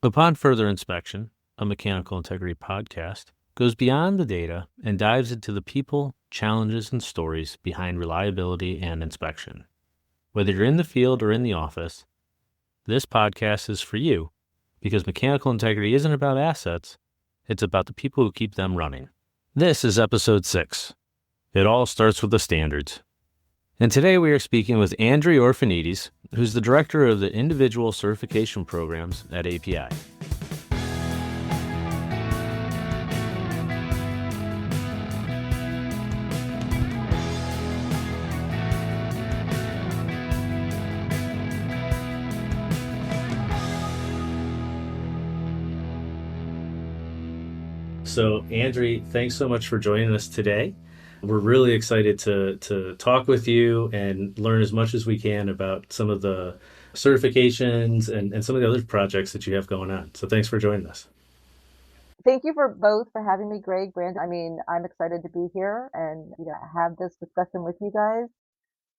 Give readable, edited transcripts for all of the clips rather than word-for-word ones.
Upon further inspection, a mechanical integrity podcast goes beyond the data and dives into the people, challenges, and stories behind reliability and inspection. Whether you're in the field or in the office, this podcast is for you because mechanical integrity isn't about assets, it's about the people who keep them running. This is episode 6. It all starts with the standards. And today we are speaking with Andri Orphanides, who's the director of the individual certification programs at API. So, Andri, thanks so much for joining us today. We're really excited to talk with you and learn as much as we can about some of the certifications and some of the other projects that you have going on. So thanks for joining us. Thank you for both for having me, Greg, Branden. I mean, I'm excited to be here and have this discussion with you guys.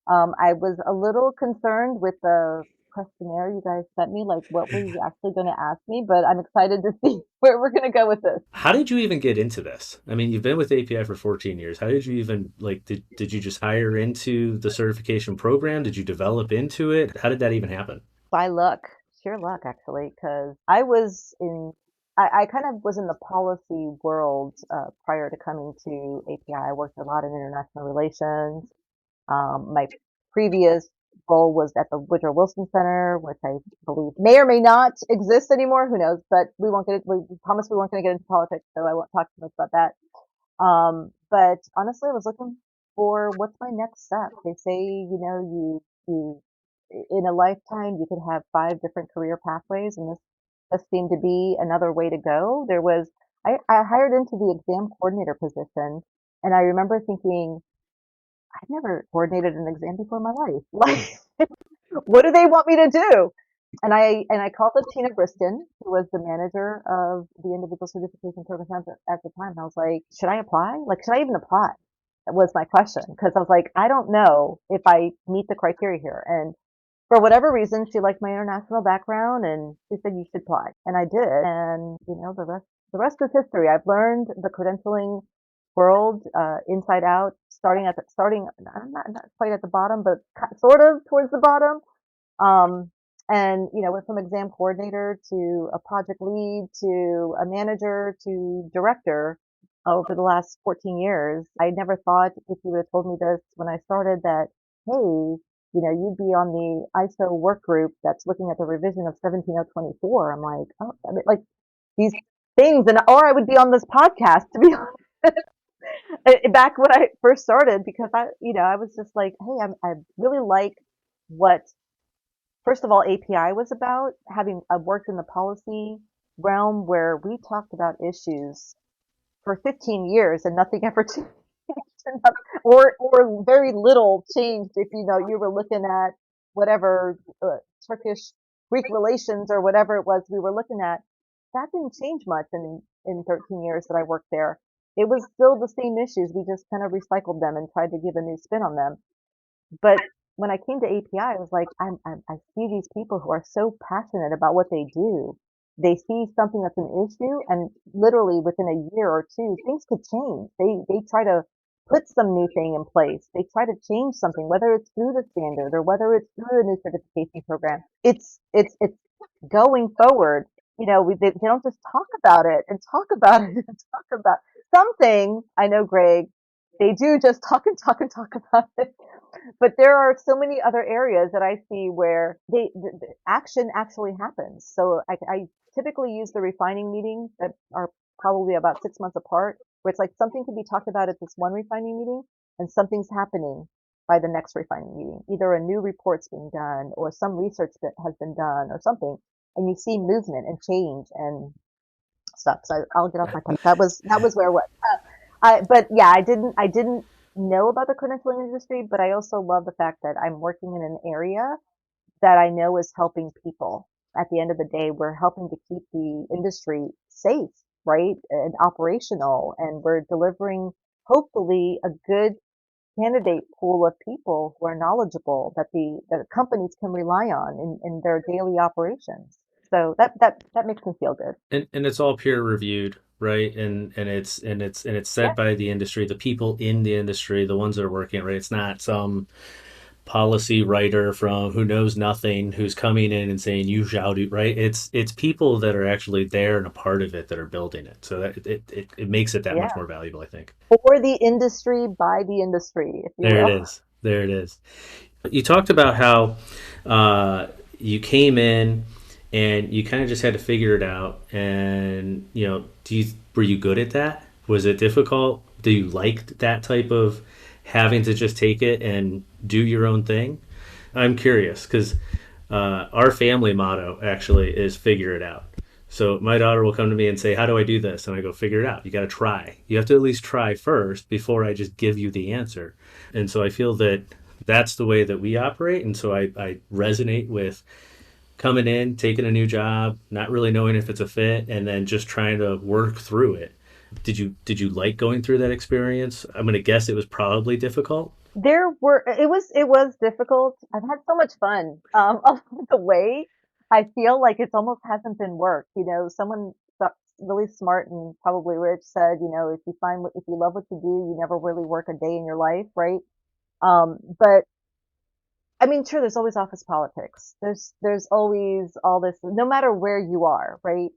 I was a little concerned with the questionnaire you guys sent me, like what were you actually going to ask me, but I'm excited to see where we're going to go with this. How did you even get into this? I mean, you've been with API for 14 years. How did you even, did you just hire into the certification program? Did you develop into it? How did that even happen? By luck, sheer luck, actually, because I kind of was in the policy world prior to coming to API. I worked a lot in international relations. My previous role was at the Woodrow Wilson Center, which I believe may or may not exist anymore. Who knows? But we promised we weren't going to get into politics, so I won't talk too much about that. But honestly, I was looking for what's my next step. They say, you in a lifetime, you could have 5 different career pathways, and this just seemed to be another way to go. I hired into the exam coordinator position, and I remember thinking, I've never coordinated an exam before in my life. Like, what do they want me to do? And I called up Tina Briston, who was the manager of the individual certification program at the time. And I was like, should I apply? Like, should I even apply? That was my question. Because I was like, I don't know if I meet the criteria here. And for whatever reason, she liked my international background and she said you should apply. And I did. And the rest is history. I've learned the credentialing world inside out, starting not quite at the bottom, but sort of towards the bottom. Um, and went from exam coordinator to a project lead to a manager to director over the last 14 years. I never thought, if you would have told me this when I started, that, hey, you'd be on the ISO work group that's looking at the revision of 17024. I'm like, oh, I mean, like these things, or I would be on this podcast, to be honest. Back when I first started, because I was just like, hey, I really like what, first of all, API was about. I've worked in the policy realm where we talked about issues for 15 years and nothing ever changed, or very little changed. If you were looking at whatever Turkish Greek relations or whatever it was we were looking at, that didn't change much in 13 years that I worked there. It was still the same issues. We just kind of recycled them and tried to give a new spin on them. But when I came to API, I was like, I see these people who are so passionate about what they do. They see something that's an issue, and literally within a year or two, things could change. They try to put some new thing in place. They try to change something, whether it's through the standard or whether it's through a new certification program. It's going forward. They don't just talk about it and talk about it and talk about something. I know, Greg, they do just talk and talk and talk about it. But there are so many other areas that I see where the action actually happens. So I typically use the refining meetings that are probably about 6 months apart, where it's like something can be talked about at this one refining meeting and something's happening by the next refining meeting. Either a new report's being done or some research that has been done or something. And you see movement and change and stuff. So I'll get off my point. That was where what. But yeah, I didn't know about the credentialing industry, but I also love the fact that I'm working in an area that I know is helping people. At the end of the day, we're helping to keep the industry safe, right? And operational, and we're delivering hopefully a good candidate pool of people who are knowledgeable that the companies can rely on in their daily operations. So that makes me feel good. And it's all peer reviewed, right? And it's Yeah, set by the industry, the people in the industry, the ones that are working it, right? It's not some policy writer from who knows nothing who's coming in and saying you shall do, right. It's people that are actually there and a part of it that are building it, so that it makes it that much yeah. more valuable, I think. For the industry, by the industry, if you There it will. is. There it is. You talked about how you came in and you kind of just had to figure it out, and were you good at that? Was it difficult? Do you like that type of having to just take it and do your own thing? I'm curious because our family motto actually is figure it out. So my daughter will come to me and say, "How do I do this?" And I go, "Figure it out. You got to try. You have to at least try first before I just give you the answer." And so I feel that that's the way that we operate. And so I resonate with coming in, taking a new job, not really knowing if it's a fit, and then just trying to work through it. Did you like going through that experience? I'm going to guess it was probably difficult. It was difficult. I've had so much fun along the way. I feel like it's almost hasn't been work. Someone really smart and probably rich said, if you love what you do, you never really work a day in your life, right? But I mean, sure, there's always office politics. There's always all this, no matter where you are, right?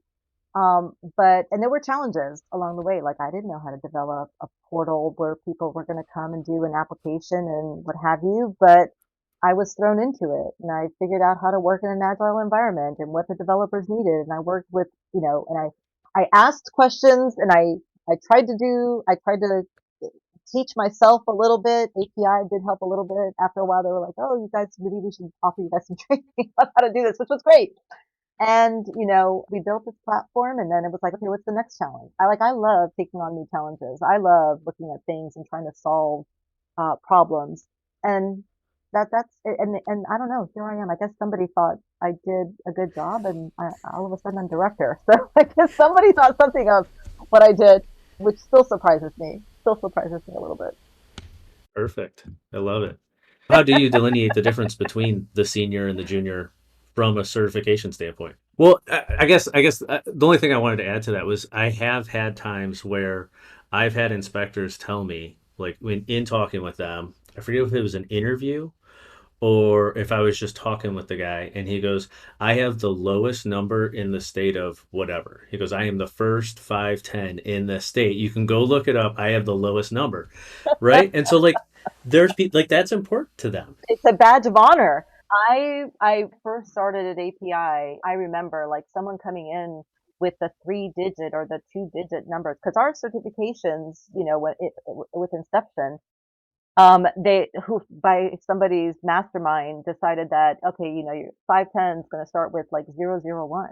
And there were challenges along the way. Like I didn't know how to develop a portal where people were going to come and do an application and what have you, but I was thrown into it and I figured out how to work in an agile environment and what the developers needed. And I worked with, and I asked questions and I tried to teach myself a little bit. API did help a little bit. After a while, they were like, "Oh, you guys, maybe we should offer you guys some training on how to do this," which was great. And, we built this platform and then it was like, okay, what's the next challenge? I love taking on new challenges. I love looking at things and trying to solve problems. And that's it. And I don't know, here I am. I guess somebody thought I did a good job and all of a sudden I'm director. So I guess somebody thought something of what I did, which still surprises me a little bit. Perfect. I love it. How do you delineate the difference between the senior and the junior from a certification standpoint? Well, I guess the only thing I wanted to add to that was I have had times where I've had inspectors tell me, like when in talking with them, I forget if it was an interview or if I was just talking with the guy, and he goes, "I have the lowest number in the state of whatever." He goes, "I am the first 510 in the state. You can go look it up. I have the lowest number." Right? And so like there's people like that's important to them. It's a badge of honor. I first started at API. I remember like someone coming in with the 3-digit or the 2-digit numbers because our certifications, with inception, they who by somebody's mastermind decided that okay, your 510 is going to start with like 001,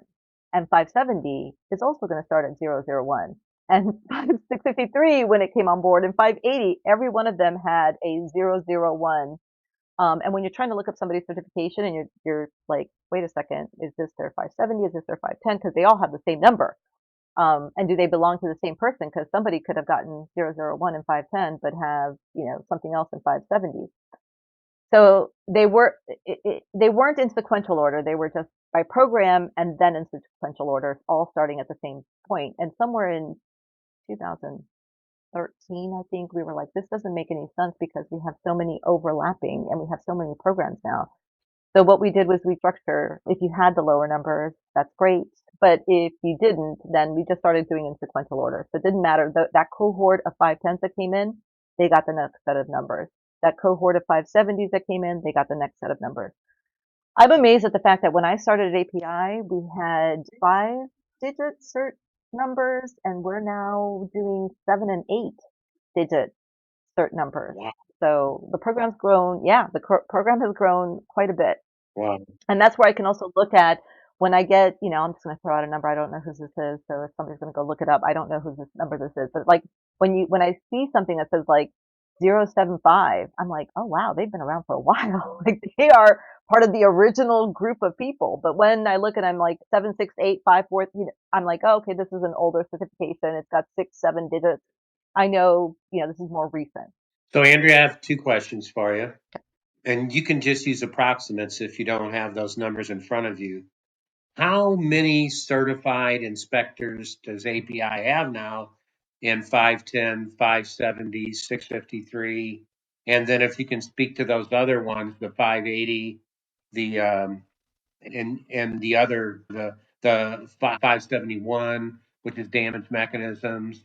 and 570 is also going to start at 001, and 653 when it came on board, and 580, every one of them had a 001. And when you're trying to look up somebody's certification and you're like, wait a second, is this their 570? Is this their 510? Because they all have the same number. And do they belong to the same person? Because somebody could have gotten 001 and 510, but have, something else in 570. So they weren't in sequential order. They were just by program and then in sequential order, all starting at the same point. And somewhere in 2013, I think we were like, this doesn't make any sense because we have so many overlapping and we have so many programs now. So what we did was we structure, if you had the lower numbers, that's great. But if you didn't, then we just started doing in sequential order. So it didn't matter. That cohort of 510s that came in, they got the next set of numbers. That cohort of 570s that came in, they got the next set of numbers. I'm amazed at the fact that when I started at API, we had 5-digit cert numbers, and we're now doing 7 and 8-digit cert numbers. Wow. So the program's grown. Yeah, the program has grown quite a bit. Wow. And that's where I can also look at when I get, I'm just going to throw out a number. I don't know whose this is. So if somebody's going to go look it up, I don't know whose this number this is. But like when I see something that says like 075, I'm like, oh wow, they've been around for a while. Like they are part of the original group of people. But when I look at, I'm like 76854, I'm like, oh, okay, this is an older certification. It's got 6, 7 digits. I know, this is more recent. So, Andrea, I have 2 questions for you. And you can just use approximates if you don't have those numbers in front of you. how many certified inspectors does API have now in 510, 570, 653? And then if you can speak to those other ones, the 580, the and the other, the 571, which is damage mechanisms,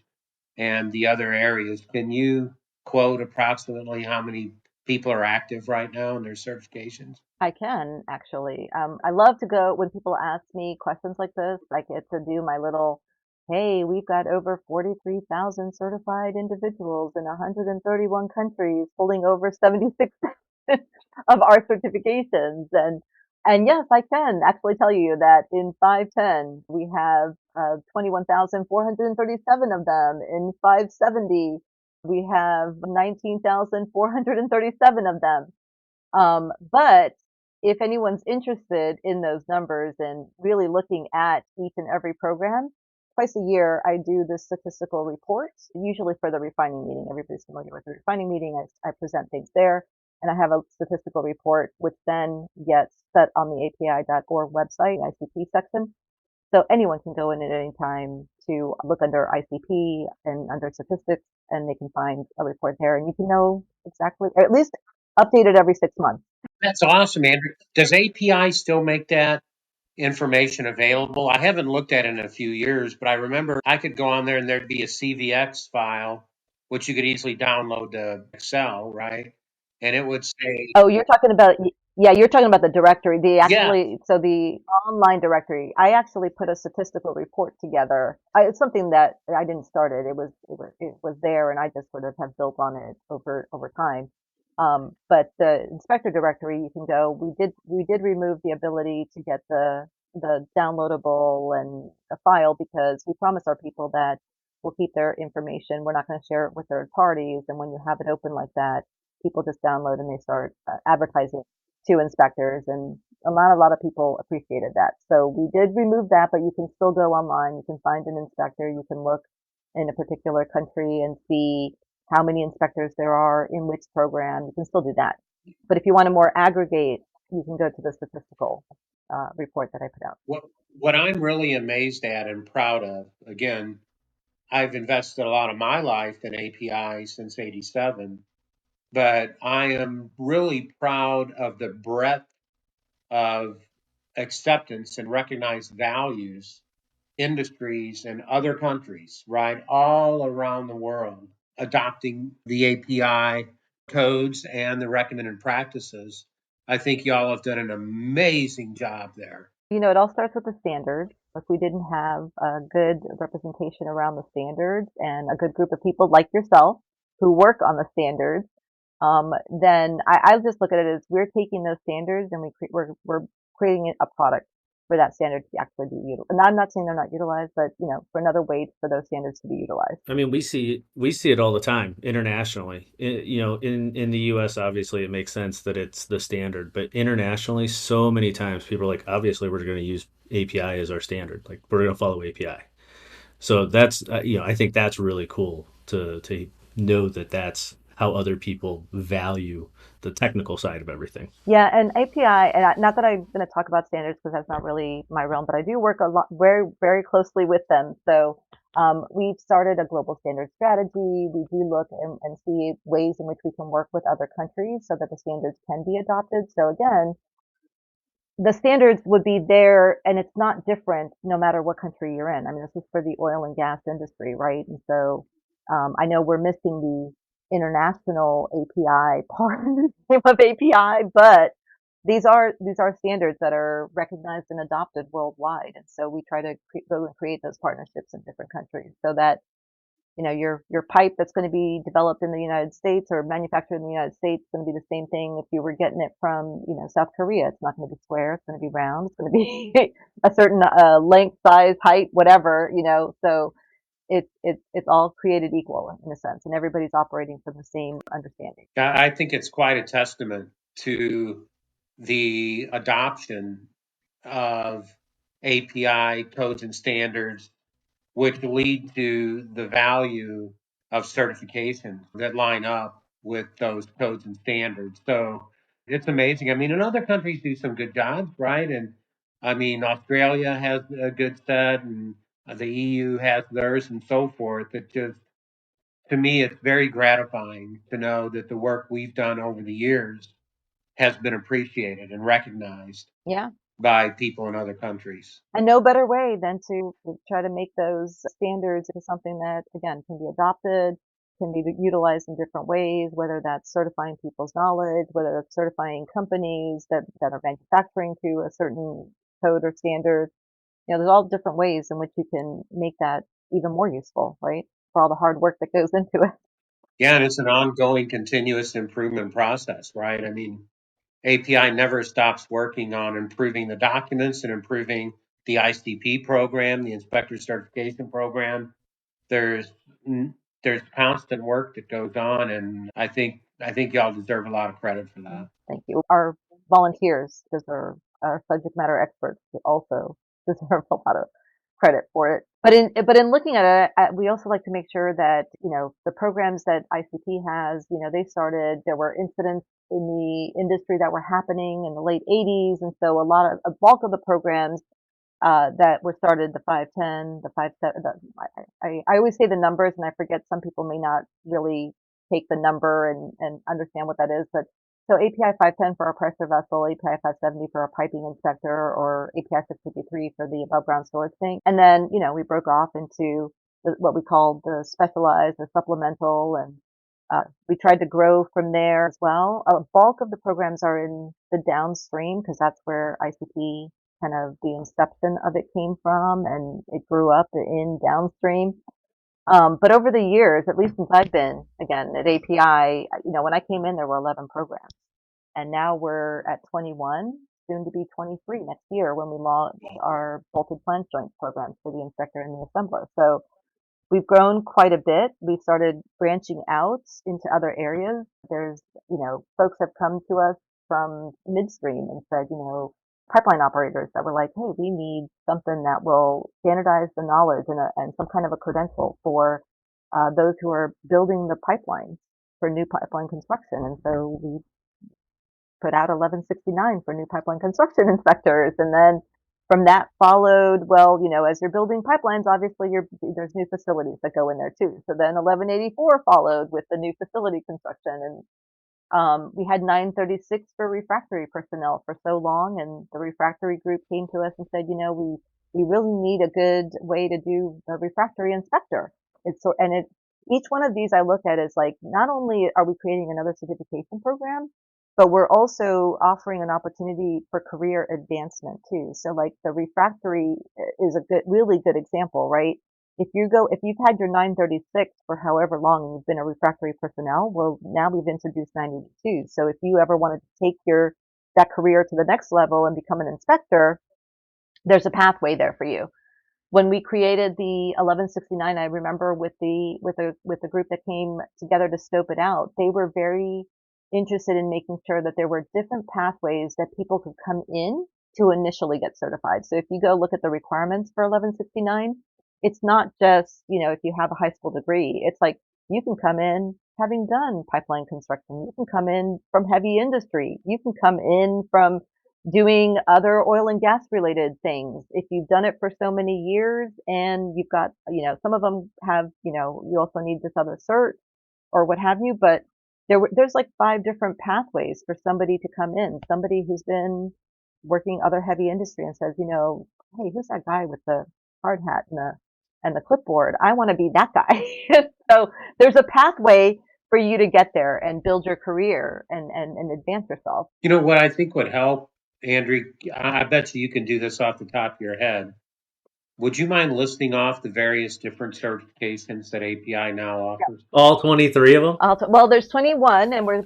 and the other areas. Can you quote approximately how many people are active right now in their certifications? I can actually. I love to go when people ask me questions like this. I get to do my little, hey, we've got over 43,000 certified individuals in 131 countries, holding over 76 of our certifications. And yes, I can actually tell you that in 510 we have 21,437 of them. In 570 we have 19,437 of them. But if anyone's interested in those numbers and really looking at each and every program, twice a year I do this statistical report, usually for the refining meeting. Everybody's familiar with the refining meeting. I present things there, and I have a statistical report, which then gets set on the API.org website, ICP section. So anyone can go in at any time to look under ICP and under statistics, and they can find a report there, and you can know exactly, or at least update it every 6 months. That's awesome, Andrew. Does API still make that information available? I haven't looked at it in a few years, but I remember I could go on there and there'd be a CVX file, which you could easily download to Excel, right? And it would say, Oh, you're talking about, yeah, you're talking about the directory. yeah, So the online directory, I actually put a statistical report together. It's something that I didn't start it. It was there, and I just sort of have built on it over time. But the inspector directory, you can go. We did remove the ability to get the downloadable and a file, because we promise our people that we'll keep their information. We're not going to share it with third parties. And when you have it open like that, people just download and they start advertising to inspectors, and a lot of people appreciated that. So we did remove that, but you can still go online. You can find an inspector. You can look in a particular country and see how many inspectors there are in which program. You can still do that. But if you want to more aggregate, you can go to the statistical report that I put out. what I'm really amazed at and proud of, again, I've invested a lot of my life in API since 87, but I am really proud of the breadth of acceptance and recognized values, industries, and other countries, right, all around the world adopting the API codes and the recommended practices. I think y'all have done an amazing job there. It all starts with the standards. If we didn't have a good representation around the standards and a good group of people like yourself who work on the standards, then I just look at it as we're taking those standards and we're creating a product for that standard to actually be utilized. And I'm not saying they're not utilized, but for another way for those standards to be utilized. I mean, we see it all the time internationally. In the U.S., obviously, it makes sense that it's the standard, but internationally, so many times people are like, obviously, we're going to use API as our standard. Like, we're going to follow API. So that's I think that's really cool to know that that's how other people value the technical side of everything. Yeah, and API, and not that I'm going to talk about standards because that's not really my realm, but I do work a lot, very, very closely with them. So we've started a global standard strategy. We do look and see ways in which we can work with other countries so that the standards can be adopted. So again, the standards would be there, and it's not different no matter what country you're in. I mean, this is for the oil and gas industry, right? And so I know we're missing the international API part of API, but these are standards that are recognized and adopted worldwide. And so we try to go and create those partnerships in different countries so that your pipe that's going to be developed in the United States or manufactured in the United States is going to be the same thing if you were getting it from, South Korea. It's not going to be square. It's going to be round. It's going to be a certain length, size, height, whatever. So it's all created equal in a sense, and everybody's operating from the same understanding. I think it's quite a testament to the adoption of API codes and standards, which lead to the value of certifications that line up with those codes and standards. So it's amazing. I mean, and other countries do some good jobs, right? And I mean, Australia has a good set, and the EU has theirs, and so forth. It just, to me, it's very gratifying to know that the work we've done over the years has been appreciated and recognized Yeah. by people in other countries. And no better way than to try to make those standards into something that, again, can be adopted, can be utilized in different ways, whether that's certifying people's knowledge, whether that's certifying companies that are manufacturing to a certain code or standard. There's all different ways in which you can make that even more useful, right? For all the hard work that goes into it. Yeah, and it's an ongoing continuous improvement process, right? I mean, API never stops working on improving the documents and improving the ICP program, the inspector certification program. There's there's constant work that goes on, and I think y'all deserve a lot of credit for that. Thank you. Our volunteers deserve, our subject matter experts also deserve a lot of credit for it. But in looking at it, we also like to make sure that, the programs that ICP has, they started, there were incidents in the industry that were happening in the late 80s. And so a bulk of the programs that were started, the 510, the 57. I always say the numbers, and I forget some people may not really take the number and understand what that is. But so API 510 for our pressure vessel, API 570 for our piping inspector, or API 653 for the above ground storage tank. And then, we broke off into what we called the specialized, the supplemental, and we tried to grow from there as well. A bulk of the programs are in the downstream because that's where ICP, kind of the inception of it, came from, and it grew up in downstream. But over the years, at least since I've been, again, at API, when I came in, there were 11 programs, and now we're at 21, soon to be 23 next year when we launch our bolted flange joint programs for the inspector and the assembler. So we've grown quite a bit. We've started branching out into other areas. There's, folks have come to us from midstream and said, pipeline operators that were like, hey, we need something that will standardize the knowledge and some kind of a credential for those who are building the pipelines for new pipeline construction. And so we put out 1169 for new pipeline construction inspectors. And then from that followed, well, as you're building pipelines, obviously there's new facilities that go in there too. So then 1184 followed with the new facility construction. And we had 936 for refractory personnel for so long, and the refractory group came to us and said, we really need a good way to do the refractory inspector. Each one of these I look at is like, not only are we creating another certification program, but we're also offering an opportunity for career advancement too. So like the refractory is a really good example, right? If you've had your 936 for however long and you've been a refractory personnel, well, now we've introduced 982. So if you ever wanted to take that career to the next level and become an inspector, there's a pathway there for you. When we created the 1169, I remember with the group that came together to scope it out, they were very interested in making sure that there were different pathways that people could come in to initially get certified. So if you go look at the requirements for 1169, it's not just, if you have a high school degree, it's like you can come in having done pipeline construction. You can come in from heavy industry. You can come in from doing other oil and gas related things. If you've done it for so many years and you've got, some of them have, you also need this other cert or what have you, but there's like 5 different pathways for somebody to come in. Somebody who's been working other heavy industry and says, hey, who's that guy with the hard hat and the clipboard? I want to be that guy. So there's a pathway for you to get there and build your career and advance yourself. You know what I think would help, Andri? I bet you can do this off the top of your head. Would you mind listing off the various different certifications that API now offers? All 23 of them? Well, there's 21, and we're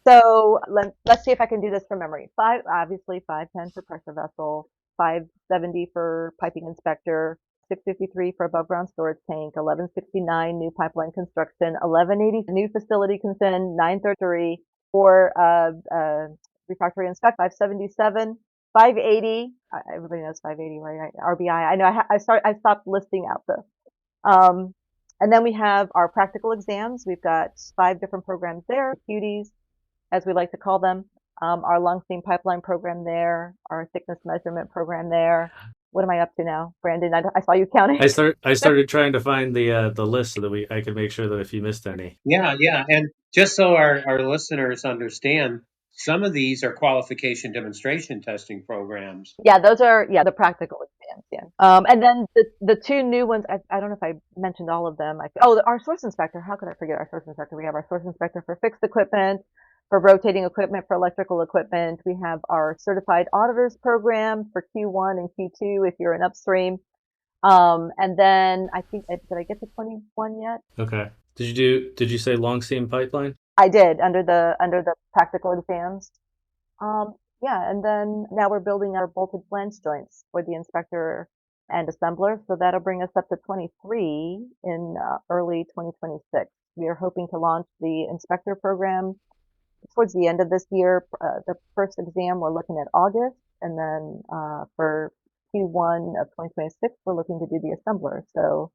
so let's see if I can do this from memory. 510 for pressure vessel, 570 for piping inspector, 653 for above ground storage tank, 1169 new pipeline construction, 1180 new facility consent, 933 for refractory inspect, 577. 580, everybody knows 580, right? RBI. I know I stopped listing out the, and then we have our practical exams. We've got 5 different programs there, cuties, as we like to call them. our lung steam pipeline program there, our thickness measurement program there. What am I up to now, Branden? I saw you counting. I started trying to find the list so that I could make sure that if you missed any. Yeah, yeah. And just so our listeners understand, some of these are qualification demonstration testing programs. Yeah, those are the practical exams. Yeah. And then the two new ones. I don't know if I mentioned all of them. Our source inspector. How could I forget our source inspector? We have our source inspector for fixed equipment, for rotating equipment, for electrical equipment. We have our certified auditors program for Q1 and Q2 if you're an upstream. And then I think did I get to 21 yet? Okay. Did you say long steam pipeline? I did under the practical exams. Yeah, and then now we're building our bolted flange joints for the inspector and assembler, so that'll bring us up to 23 in early 2026. We are hoping to launch the inspector program towards the end of this year. The first exam we're looking at August, and then for Q1 of 2026 we're looking to do the assembler. So,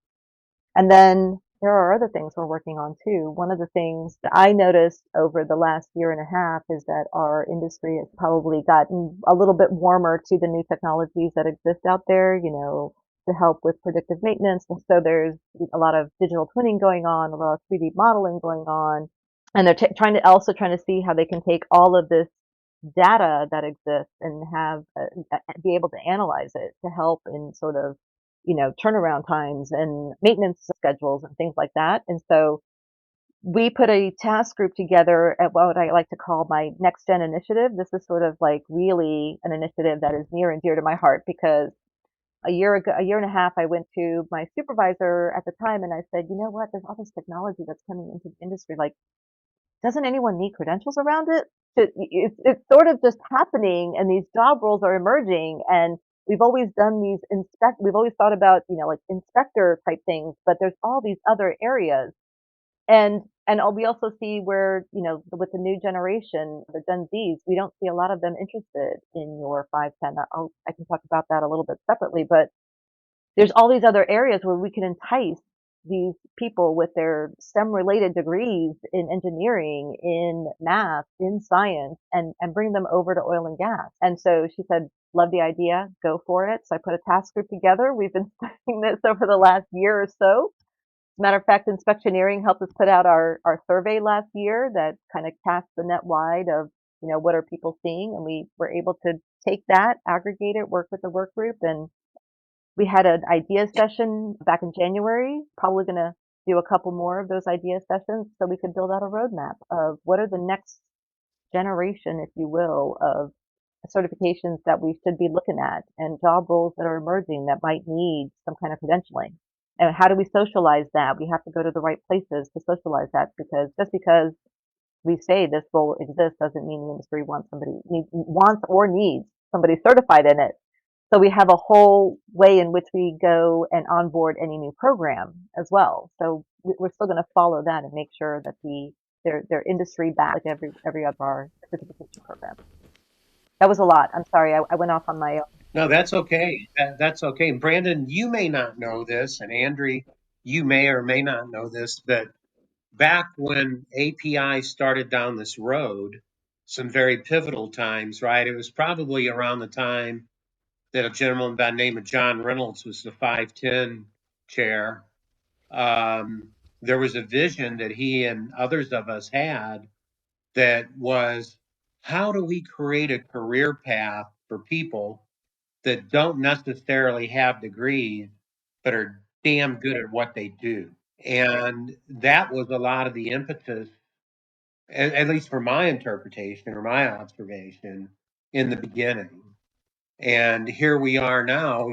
and then there are other things we're working on too. One of the things that I noticed over the last year and a half is that our industry has probably gotten a little bit warmer to the new technologies that exist out there, to help with predictive maintenance. And so there's a lot of digital twinning going on, a lot of 3D modeling going on. And they're trying to see how they can take all of this data that exists and be able to analyze it to help in sort of turnaround times and maintenance schedules and things like that. And so we put a task group together at what I like to call my next gen initiative. This is sort of like really an initiative that is near and dear to my heart because a year and a half, I went to my supervisor at the time and I said, you know what, there's all this technology that's coming into the industry. Like, doesn't anyone need credentials around it? It's sort of just happening and these job roles are emerging and we've always done we've always thought about, like inspector type things, but there's all these other areas. And we also see where, with the new generation, the Gen Zs, we don't see a lot of them interested in your 510. I can talk about that a little bit separately, but there's all these other areas where we can entice these people with their STEM related degrees in engineering, in math, in science, and bring them over to oil and gas. And so she said, love the idea, go for it. So I put a task group together. We've been studying this over the last year or so. As a matter of fact, Inspectioneering helped us put out our survey last year that kind of cast the net wide of, what are people seeing? And we were able to take that, aggregate it, work with the work group, and we had an idea session back in January, probably going to do a couple more of those idea sessions so we could build out a roadmap of what are the next generation, if you will, of certifications that we should be looking at and job roles that are emerging that might need some kind of credentialing. And how do we socialize that? We have to go to the right places to socialize that because just because we say this role exists doesn't mean the industry wants or needs somebody certified in it. So we have a whole way in which we go and onboard any new program as well. So we're still going to follow that and make sure that they're industry backed like every of our certification programs. That was a lot. I'm sorry. I went off on my own. No, that's okay. That's okay. Branden, you may not know this, and Andri, you may or may not know this, but back when API started down this road, some very pivotal times, right? It was probably around the time that a gentleman by the name of John Reynolds was the 510 chair. There was a vision that he and others of us had that was, how do we create a career path for people that don't necessarily have degrees, but are damn good at what they do? And that was a lot of the impetus, at least for my interpretation or my observation in the beginning. And here we are now,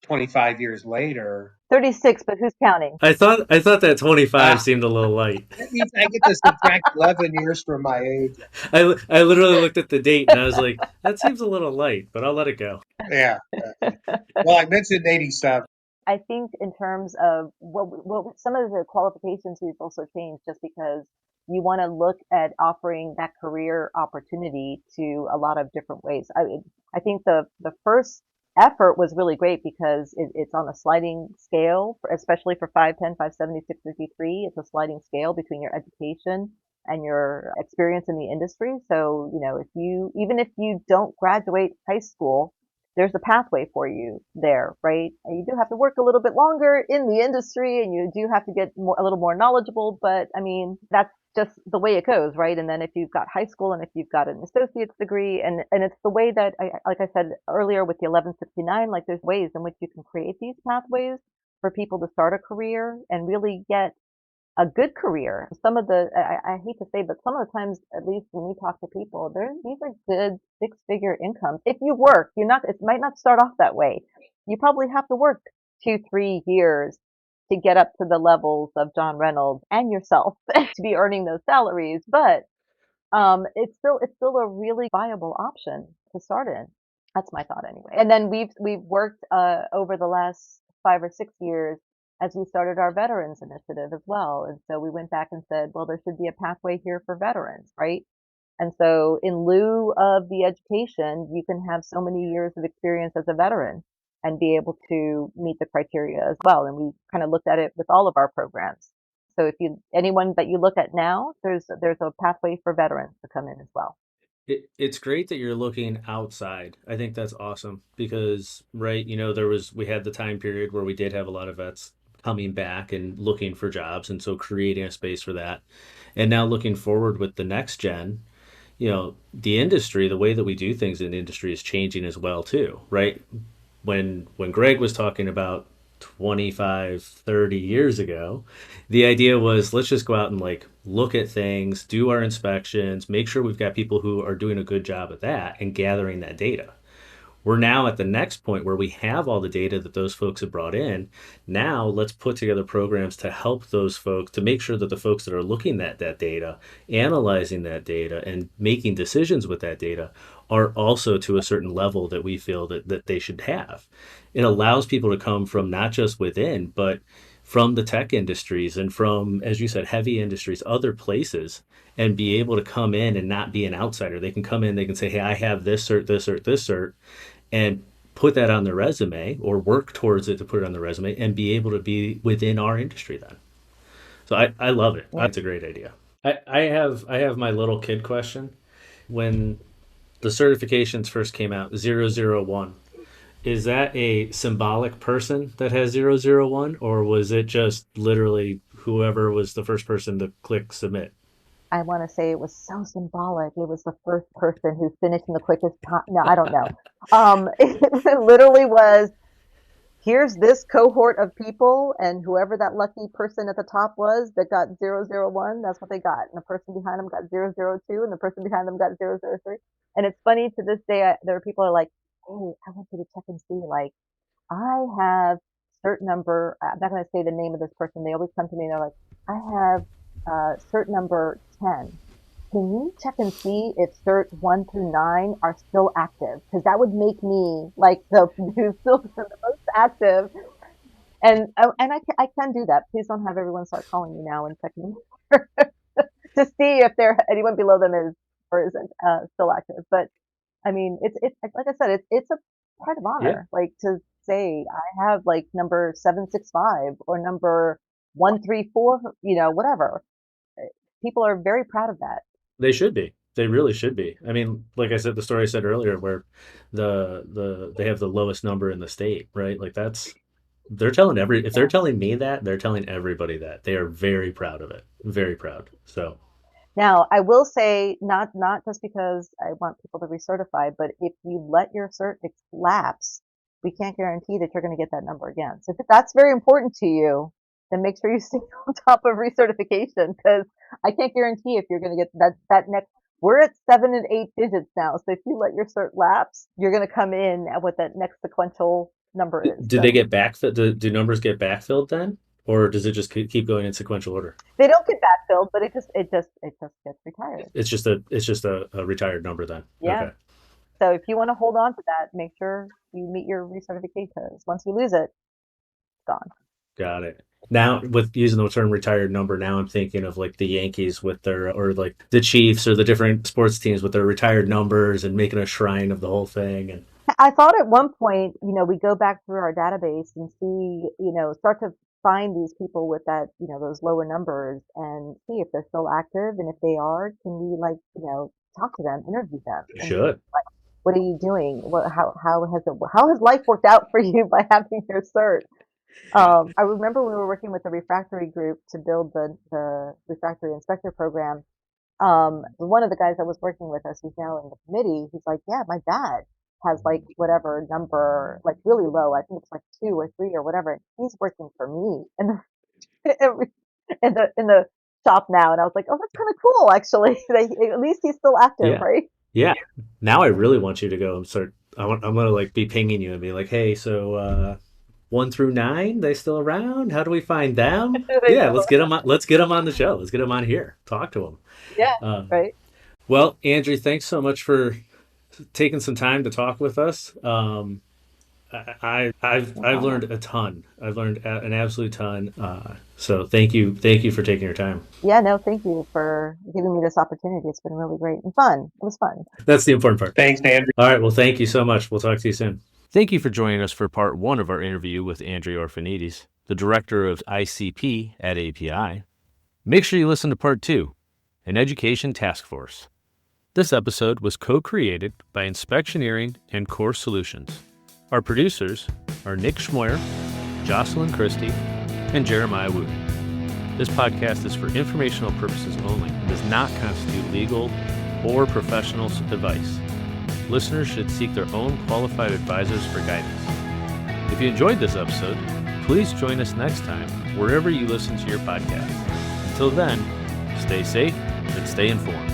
25 years later. 36, but who's counting? I thought that 25 seemed a little light. That means I get to subtract 11 years from my age. I literally looked at the date and I was like, that seems a little light, but I'll let it go. Yeah. Well, I mentioned 87. I think in terms of what some of the qualifications we've also changed just because you want to look at offering that career opportunity to a lot of different ways. I think the first effort was really great because it's on a sliding scale, especially for 510, 570, 653. It's a sliding scale between your education and your experience in the industry. So, even if you don't graduate high school, there's a pathway for you there, right? And you do have to work a little bit longer in the industry and you do have to get a little more knowledgeable, but I mean, that's just the way it goes, right? And then if you've got high school and if you've got an associate's degree, and it's the way that, like I said earlier with the 1169, like there's ways in which you can create these pathways for people to start a career and really get a good career. Some of the, I hate to say, but some of the times, at least when we talk to people, these are good six-figure incomes. If you work, it might not start off that way. You probably have to work 2-3 years to get up to the levels of John Reynolds and yourself to be earning those salaries. But it's still a really viable option to start in. That's my thought anyway. And then we've worked over the last 5 or 6 years as we started our veterans initiative as well. And so we went back and said, well, there should be a pathway here for veterans, right? And so in lieu of the education, you can have so many years of experience as a veteran and be able to meet the criteria as well. And we kind of looked at it with all of our programs. So if anyone that you look at now, there's a pathway for veterans to come in as well. It's great that you're looking outside. I think that's awesome because, right, we had the time period where we did have a lot of vets coming back and looking for jobs. And so creating a space for that. And now looking forward with the next gen, the industry, the way that we do things in the industry is changing as well too, right? When Greg was talking about 25, 30 years ago, the idea was let's just go out and like look at things, do our inspections, make sure we've got people who are doing a good job at that and gathering that data. We're now at the next point where we have all the data that those folks have brought in. Now let's put together programs to help those folks, to make sure that the folks that are looking at that data, analyzing that data, and making decisions with that data are also to a certain level that we feel that they should have. It allows people to come from not just within, but from the tech industries and from, as you said, heavy industries, other places, and be able to come in and not be an outsider. They can come in, they can say, hey, I have this cert, this cert, this cert, and put that on their resume or work towards it to put it on the resume and be able to be within our industry then. So I love it. That's a great idea. I have my little kid question. When the certifications first came out, 001, is that a symbolic person that has 001, or was it just literally whoever was the first person to click submit? I want to say it was so symbolic. It was the first person who finished in the quickest time. No, I don't know. It literally was, here's this cohort of people, and whoever that lucky person at the top was that got 001, that's what they got. And the person behind them got 002, and the person behind them got 003. And it's funny, to this day, there are people who are like, hey, I want you to check and see, like, I have certain number, I'm not going to say the name of this person. They always come to me and they're like, I have cert number 10. Can you check and see if cert 1 through 9 are still active? Because that would make me like who's still the most active. And I can do that. Please don't have everyone start calling me now and checking to see if anyone below them is or isn't still active. But I mean, it's like I said, it's a pride of honor, like to say I have like number 765 or number 134, whatever. People are very proud of that. They should be. They really should be. I mean, like I said, the story I said earlier, where they have the lowest number in the state, right? Like they're telling if they're telling me that, they're telling everybody that. They are very proud of it. Very proud. So now I will say, not just because I want people to recertify, but if you let your cert lapse, we can't guarantee that you're going to get that number again. So if that's very important to you, then make sure you stay on top of recertification, because I can't guarantee if you're going to get that next. We're at 7 and 8 digits now, so if you let your cert lapse, you're going to come in at what that next sequential number is. Do they get backfilled? Do numbers get backfilled then, or does it just keep going in sequential order? They don't get backfilled, but it just gets retired. It's just a retired number then. Yeah. Okay. So if you want to hold on to that, make sure you meet your recertifications. Once you lose it, it's gone. Got it. Now, with using the term retired number, now I'm thinking of like the Yankees with or like the Chiefs or the different sports teams with their retired numbers and making a shrine of the whole thing. And I thought at one point, we go back through our database and see, start to find these people with that, those lower numbers and see if they're still active. And if they are, can we talk to them, interview them You and see, should. like, what are you doing? How has life worked out for you by having your cert? I remember we were working with the refractory group to build the refractory inspector program. One of the guys that was working with us, who's now in the committee, he's like, yeah, my dad has like whatever number, like really low. I think it's like 2 or 3 or whatever. He's working for me in the in the shop now, and I was like, oh, that's kind of cool, actually. At least he's still active, Yeah. right? Yeah. Now I really want you to go and start. I'm gonna like be pinging you and be like, hey, so 1 through 9, they still around? How do we find them? They Yeah, still let's get them on. Let's get them on the show. Let's get them on here. Talk to them. Yeah, Um, right. well, Andrew, thanks so much for taking some time to talk with us. No I've problem. learned a ton. I've learned an absolute ton. So thank you for taking your time. Yeah, no, thank you for giving me this opportunity. It's been really great and fun. It was fun. That's the important part. Thanks, Andrew. All right. Well, thank you so much. We'll talk to you soon. Thank you for joining us for part 1 of our interview with Andri Orphanides, the Director of ICP at API. Make sure you listen to part 2, an Education Task Force. This episode was co-created by Inspectioneering and Core Solutions. Our producers are Nick Schmoyer, Jocelyn Christie, and Jeremiah Wood. This podcast is for informational purposes only and does not constitute legal or professional advice. Listeners should seek their own qualified advisors for guidance. If you enjoyed this episode, please join us next time wherever you listen to your podcast. Until then, stay safe and stay informed.